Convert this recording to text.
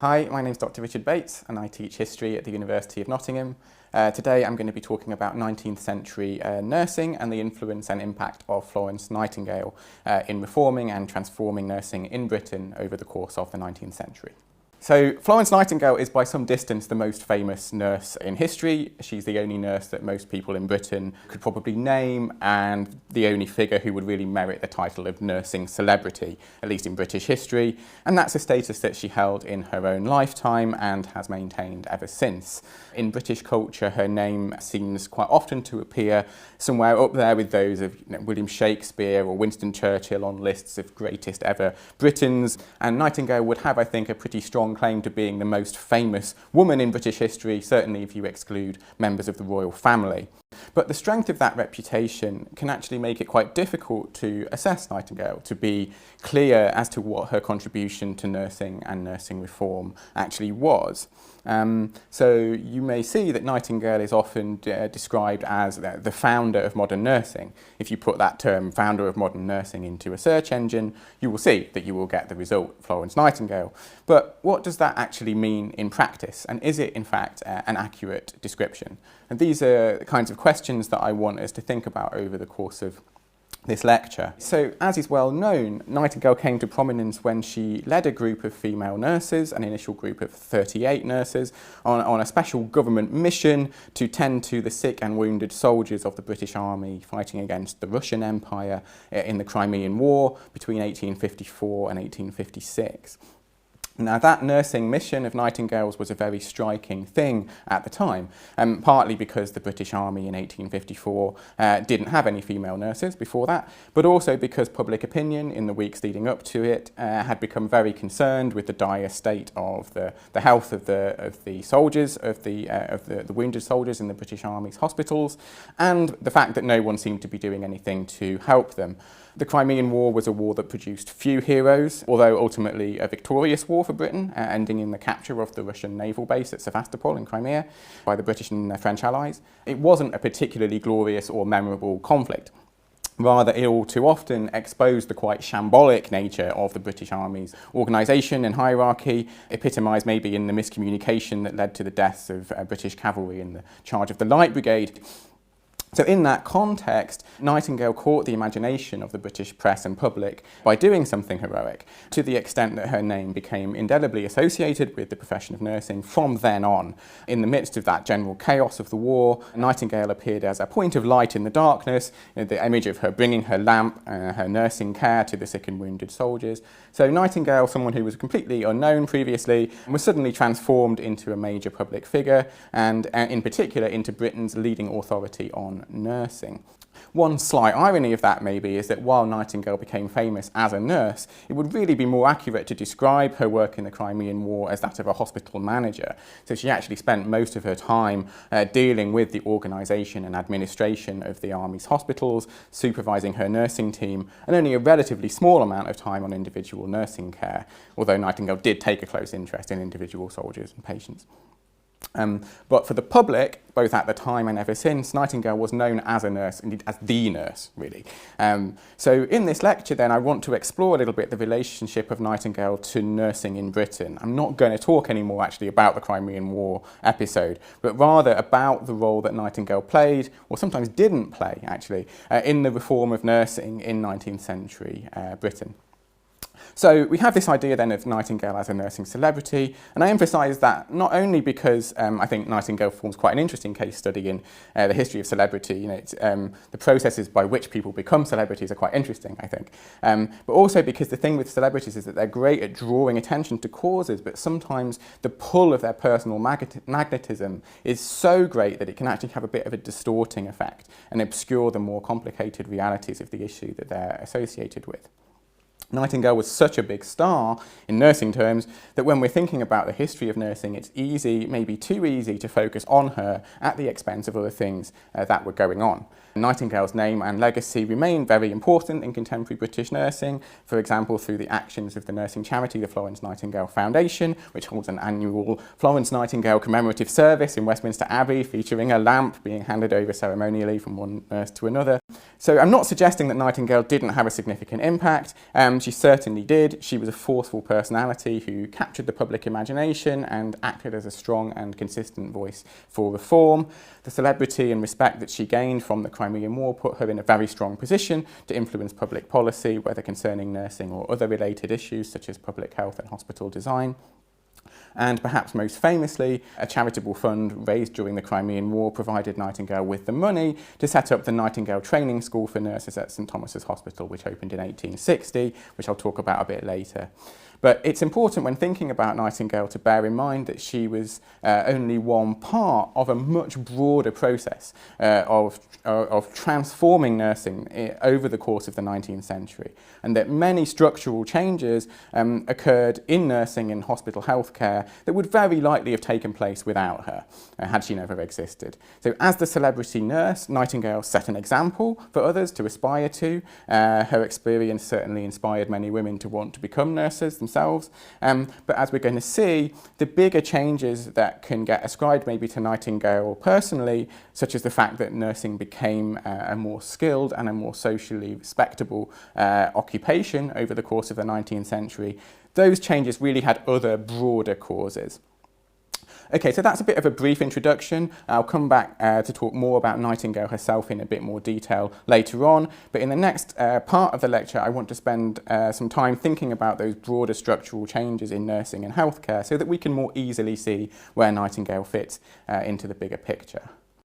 Hi, my name is Dr. Richard Bates and I teach history at the University of Nottingham. Today I'm going to be talking about 19th century nursing and the influence and impact of Florence Nightingale in reforming and transforming nursing in Britain over the course of the 19th century. So Florence Nightingale is by some distance the most famous nurse in history. She's the only nurse that most people in Britain could probably name and the only figure who would really merit the title of nursing celebrity, at least in British history. And that's a status that she held in her own lifetime and has maintained ever since. In British culture, her name seems quite often to appear somewhere up there with those of William Shakespeare or Winston Churchill on lists of greatest ever Britons. And Nightingale would have, I think, a pretty strong claim to being the most famous woman in British history, certainly if you exclude members of the royal family. But the strength of that reputation can actually make it quite difficult to assess Nightingale, to be clear as to what her contribution to nursing and nursing reform actually was. So you may see that Nightingale is often described as the founder of modern nursing. If you put that term, founder of modern nursing, into a search engine, you will see that you will get the result, Florence Nightingale. But what does that actually mean in practice? And is it, in fact, an accurate description? And these are the kinds of questions that I want us to think about over the course of this lecture. So, as is well known, Nightingale came to prominence when she led a group of female nurses, an initial group of 38 nurses, on a special government mission to tend to the sick and wounded soldiers of the British Army fighting against the Russian Empire in the Crimean War between 1854 and 1856. Now, that nursing mission of Nightingale's was a very striking thing at the time, partly because the British Army in 1854 didn't have any female nurses before that, but also because public opinion in the weeks leading up to it had become very concerned with the dire state of the health of the soldiers, of the wounded soldiers in the British Army's hospitals, and the fact that no one seemed to be doing anything to help them. The Crimean War was a war that produced few heroes, although ultimately a victorious war for Britain, ending in the capture of the Russian naval base at Sevastopol in Crimea by the British and French allies. It wasn't a particularly glorious or memorable conflict. Rather, it all too often exposed the quite shambolic nature of the British Army's organisation and hierarchy, epitomised maybe in the miscommunication that led to the deaths of British cavalry in the charge of the Light Brigade. So in that context, Nightingale caught the imagination of the British press and public by doing something heroic, to the extent that her name became indelibly associated with the profession of nursing from then on. In the midst of that general chaos of the war, Nightingale appeared as a point of light in the darkness, the image of her bringing her lamp, her nursing care to the sick and wounded soldiers. So Nightingale, someone who was completely unknown previously, was suddenly transformed into a major public figure, and in particular into Britain's leading authority on nursing. One slight irony of that maybe is that while Nightingale became famous as a nurse, it would really be more accurate to describe her work in the Crimean War as that of a hospital manager. So she actually spent most of her time dealing with the organisation and administration of the Army's hospitals, supervising her nursing team, and only a relatively small amount of time on individual nursing care, although Nightingale did take a close interest in individual soldiers and patients. But for the public, both at the time and ever since, Nightingale was known as a nurse, indeed as the nurse, really. So in this lecture then, I want to explore a little bit the relationship of Nightingale to nursing in Britain. I'm not going to talk anymore actually about the Crimean War episode, but rather about the role that Nightingale played, or sometimes didn't play actually, in the reform of nursing in 19th century Britain. So we have this idea then of Nightingale as a nursing celebrity, and I emphasise that not only because I think Nightingale forms quite an interesting case study in the history of celebrity. The processes by which people become celebrities are quite interesting, I think, but also because the thing with celebrities is that they're great at drawing attention to causes, but sometimes the pull of their personal magnetism is so great that it can actually have a bit of a distorting effect and obscure the more complicated realities of the issue that they're associated with. Nightingale was such a big star in nursing terms that when we're thinking about the history of nursing, it's easy, maybe too easy, to focus on her at the expense of other things that were going on. Nightingale's name and legacy remain very important in contemporary British nursing, for example through the actions of the nursing charity, the Florence Nightingale Foundation, which holds an annual Florence Nightingale commemorative service in Westminster Abbey featuring a lamp being handed over ceremonially from one nurse to another. So I'm not suggesting that Nightingale didn't have a significant impact, She certainly did. She was a forceful personality who captured the public imagination and acted as a strong and consistent voice for reform. The celebrity and respect that she gained from the Crimean War put her in a very strong position to influence public policy, whether concerning nursing or other related issues such as public health and hospital design. And perhaps most famously, a charitable fund raised during the Crimean War provided Nightingale with the money to set up the Nightingale Training School for Nurses at St Thomas's Hospital, which opened in 1860, which I'll talk about a bit later. But it's important when thinking about Nightingale to bear in mind that she was only one part of a much broader process of transforming nursing over the course of the 19th century, and that many structural changes occurred in nursing and hospital healthcare that would very likely have taken place without her, had she never existed. So as the celebrity nurse, Nightingale set an example for others to aspire to. Her experience certainly inspired many women to want to become nurses themselves, but as we're going to see, the bigger changes that can get ascribed maybe to Nightingale personally, such as the fact that nursing became a more skilled and a more socially respectable occupation over the course of the 19th century, those changes really had other broader causes. Okay, so that's a bit of a brief introduction. I'll come back to talk more about Nightingale herself in a bit more detail later on, but in the next part of the lecture I want to spend some time thinking about those broader structural changes in nursing and healthcare so that we can more easily see where Nightingale fits into the bigger picture.